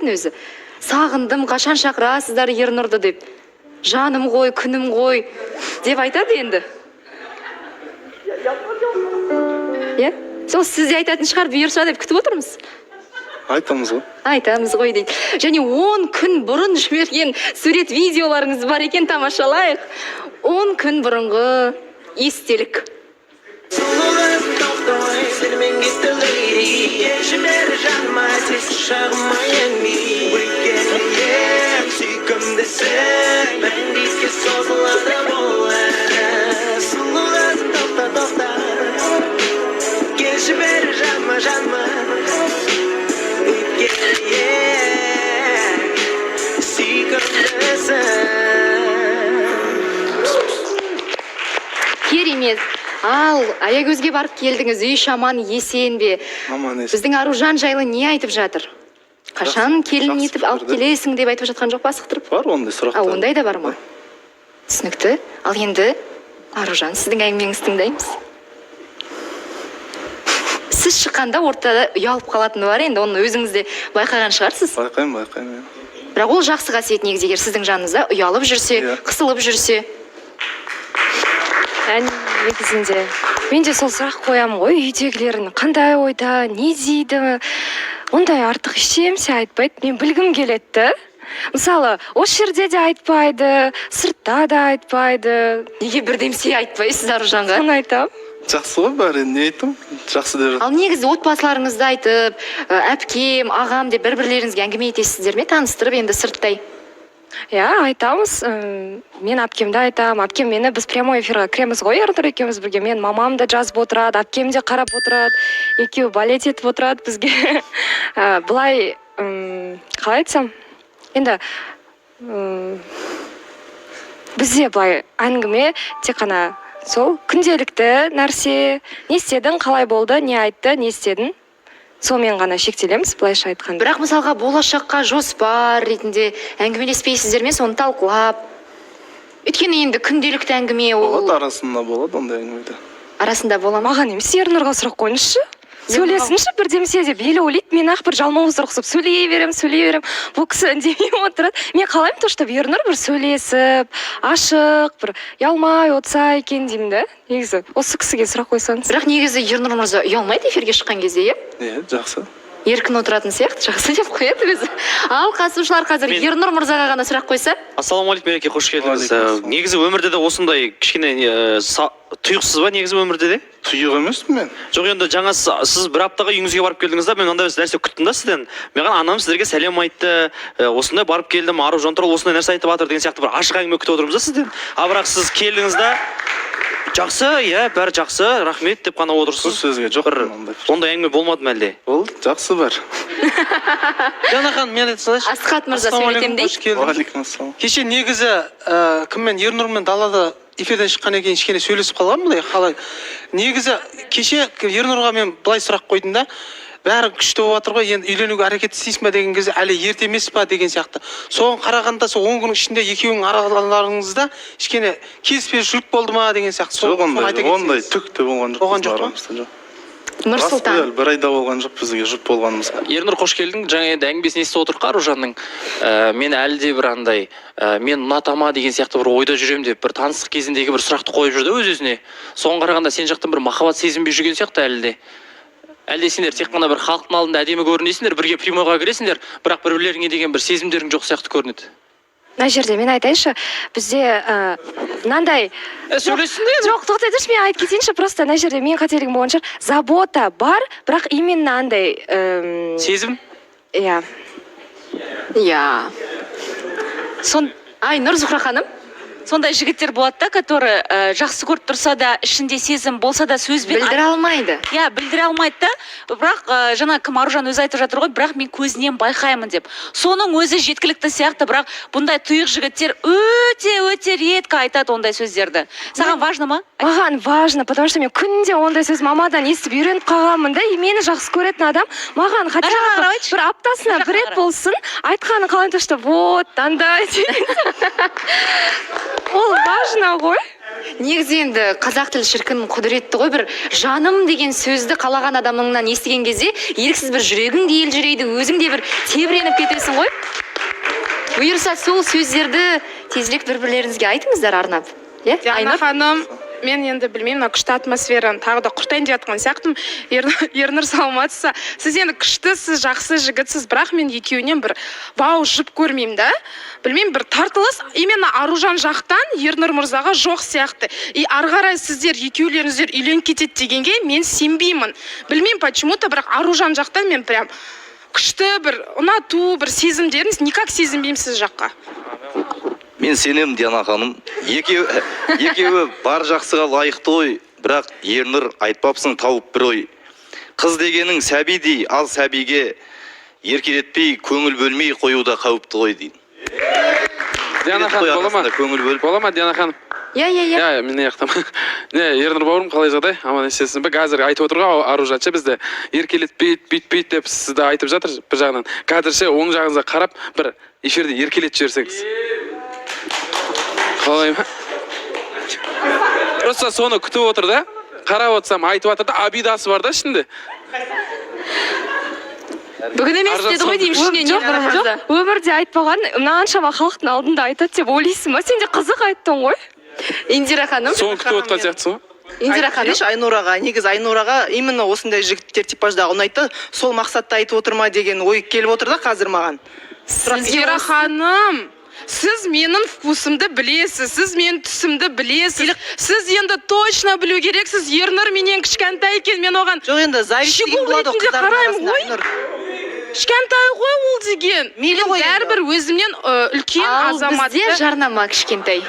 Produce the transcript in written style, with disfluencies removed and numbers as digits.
өзі. Сағындым, қашан шақырасыздар Ернұрды деп. Жаным ғой, күнім ғой деп айтады енді. Сол сіз де айтатын шығар, бұйырса деп күтіп отырмыз. Айтамыз ғой. Айтамыз ғой дейді. Және 10 күн бұрын жіберген сурет видеоларыңыз бар екен, тамашалайық. 10 күн бұрынғы естелік. Керемет. Ал, Аягөзге барып келдіңіз, үй шаман есен бе? Аман есен. Біздің Аружан жайлы не айтып жатыр? Қашан келін етіп алып келесің деп айтып жатқан жоқ па, асықтырып? Бар ондай сұрақтар. Ондай да бар ма? Түсінікті. Ал енді Аружан, сіздің әңгімеңізді тыңдаймыз. Сіз шыққанда ортада ұялып қалатыны бар енді, оны өзіңіз де байқаған шығарсыз. Байқаймын. Бірақ ол жақсы қасиет негізі, егер сіздің жаныңызда ұялып жүрсе, қысылып жүрсе. Негізінде мен де сол сұрақ қоямын ғой, үйдегілерін қандай ойда, не дейді, ондай артық ештеңе айтпайды. Мен білгім келеді. Мысалы, осы жерде де айтпайды, сыртта да айтпайды. Неге бірдемсе айтпайсыз Аружанға? Соны айтамын. Жақсы ғой, бәрі не айтым? Жақсы деп жатыр. Ал негізі отбасыларыңызды айтып, әпкем, ағам деп бір-бірлеріңізге әңгіме етесіздер ме? Таныстырып енді сырттай. Айтамыз. Мен әпкемді айтам. Әпкем мені, біз прямой эфирға кіреміз ғой, Ернұр екеуміз бірге. Мен мамам да жазып отырады, әпкем де қарап отырады. Екеуі балет етіп отырады бізге. Бұлай, қалай айтсам? Енді бізде былай әңгіме тек қана сол күнделікті нәрсе. Не істедің, қалай болды, не айтты, не істедің? Сонымен ғана шектелеміз, былайша айтқанда. Бірақ мысалға болашаққа жоспар ретінде әңгімелеспейсіздер ме, соны талқылап? Өйткені енді күнделікті әңгіме ол... Болады, арасында болады ондай әңгімеде. Арасында бола ма? Маған емес, Ернұрға сұрақ қойыңызшы. Сөйлесінші бірдемсе деп, елі ойлайды, мен ақ бір жалмауыз ұрқысып сөйлей берем. Бұл кісі үндемей отырады. Мен қалаймын то, что Ернұр бір сөйлесіп, ашық, бір ұялмай отырса екен деймін да. Негізі, осы кісіге сұрақ қойсаңыз. Бірақ негізі Ернұр мырза ұялмайды эфирге шыққан кезде, Жақсы. Еркін отыратын сияқты, жақсы деп қояды өзі. Ал қатысушылар қазір Ернұр мырзаға ғана сұрақ қойса? Ассалаумағалейкум, Мереке, қош келдіңіз. Негізі өмірде де осындай кішкене тұйықсыз ба негізі өмірде де? Тұйық емеспін мен. Жоқ, енді жаңа сіз бір аптаға үйіңізге барып келдіңіз да, мен андай нәрсе күттім да сізден. Маған анам сіздерге сәлем айтты, осындай барып келдім, Аружан туралы осындай нәрсе айтып жатыр деген сияқты бір ашық әңгіме күтіп отырмыз да сізден. Бірақ сіз келдіңіз да, жақсы, бәрі жақсы, рахмет деп қана отырсыз. Сөзге жоқ. Ондай әңгіме болмады ма әлде? Ол жақсы бар. Жаңахан, мен айтсайшы. Асхат мырза сөйлетем дейді. Уағалейкум ассалам. Кеше негізі кіммен Ернұрмен далада эфирден шыққан екен кішкене сөйлесіп қалған былай, қалай. Негізі кеше Ернұрға мен былай сұрақ қойдым да, бәрі күшті болып жатыр ғой, енді үйленуге әрекет істейсің ба деген кезде әлі ерте емес па деген сияқты. Соған қарағанда сол 10 күннің ішінде екеуің араларыңызда кішкене келіспеушілік болды ма деген сияқты. Жоқ, ондай түк те болған жоқ. Болған жоқ па? Нұрсұлтан. Бір айда болған жоқ бізге жұп болғанымызға. Ернұр, қош келдің. Жаңа енді әңгімесін естіп отырық Аружанның. Мен әлі де бір андай, мен ұнатама деген сияқты бір ойда жүрем деп, бір таныстық кезіндегі бір сұрақты қойып жүрді өз-өзіне. Соған қарағанда сен жақтан бір махаббат сезінбей жүрген сияқты әлі де. Әлде сендер тек қана бір халықтың алдында әдемі көрінесіңдер, бірге прямойға кіресіңдер, бірақ бір-бірлеріңе деген бір сезімдерің жоқ сияқты көрінеді. Мына жерде мен айтайыншы, бізде мынандай... Жоқ, тоқтайтыршы, мен айтып кетейінші, просто мына жерде мен қателігім болған шығар. Забота бар, бірақ именно андай... Сезім? Иә. Нұр Зухра ханым. Сондай жігіттер болады да, который жақсы көріп тұрса да, ішінде сезім болса да сөзбен білдіре алмайды. Білдіре алмайды да. Бірақ жаңа кім Аружан өзі айтып жатыр ғой, бірақ мен көзінен байқаймын деп. Соның өзі жеткілікті сияқты, бірақ бұндай тұйық жігіттер өте редко айтады ондай сөздерді. Саған важно ма? Маған важно, потому что мен күнде ондай сөз мамадан естіп үйреніп қалғанмын да, и мені жақсы көретін адам маған хотя бы бір аптасына бір рет болсын айтқаны қалай то, что вот, андай. Ол важно ғой. негізі енді қазақ тілі шіркін құдіретті ғой, бір жаным деген сөзді қалаған адамыңнан естіген кезде еріксіз бір жүрегің де елжірейді, өзің де бір тебіреніп кетесің ғой. Бұйырса сол сөздерді тезірек бір-бірлеріңізге айтыңыздар арнап. Иә, Диана ханым, мен енді білмеймін, мына күшті атмосфераны тағы да құртайын деп жатқан сияқтымын. Ернұр саламатсыз. Сіз енді күштісіз, жақсы жігітсіз, бірақ мен екеуінен бір вау жып көрмеймін да. Білмеймін, бір тартылыс именно Аружан жақтан Ернұр мырзаға жоқ сияқты. И ары қарай сіздер екеулеріңіздер үйленіп кетеді дегенге мен сенбеймін. Білмеймін почему-то, бірақ Аружан жақтан мен прям күшті бір ұнату, бір сезімдеріңіз никак сезінбеймін сіз жаққа. Мен сенем, Диана ханым. Екеуі бар жақсыға лайықты ғой, бірақ Ернұр айтпапсың тауып бір ой. Қыз дегенің сәбидей, ал сәбиге еркелетпей, көңіл бөлмей қоюда қауіпті ғой дейді. Диана ханым, бола ма? Көңіл бөліп. Бола ма, Диана ханым? Иә. Мен не яқтам. Ернұр бауырым, қалай жағдай? Аман есесің бе? Қазір айтып отырға Аружан ше бізді еркелетпейді, бүйтпейді деп сізді айтып жатыр бір жағынан. Қазір ше оң жағыңызға қарап бір эфирде еркелетіп жіберсеңіз. Қалай ма? Просто соны күтіп отыр да. Қарап отырсам айтып жатыр да, обидасы бар да ішінде. Бүгін емес деді ғой деймін ішіне, не қарамызда. Өмірде айтпаған, мынаншама халықтың алдында айтады деп ойлайсың ба? Сен де қызық айттың ғой. Индира ханым. Соны күтіп отқан сияқтысың ғой. Индира ханым. Айнураға, негізі Айнураға именно осындай жігіттер типаждағы ұнайды, сол мақсатта айтып отыр ма деген ой келіп отыр да қазір маған. Индира ханым, сіз менің вкусымды білесіз, сіз менің түсімді білесіз. Сіз енді точно білу керексіз, Ернұр менен кішкентай екен, мен оған Жоқ енді зависть деген болады қыздардың арасында, Айнұр. кішкентай ғой ол деген. Мейлі ғой енді. Бәрібір өзімнен үлкен Ал азаматты. бізде жарнама кішкентай.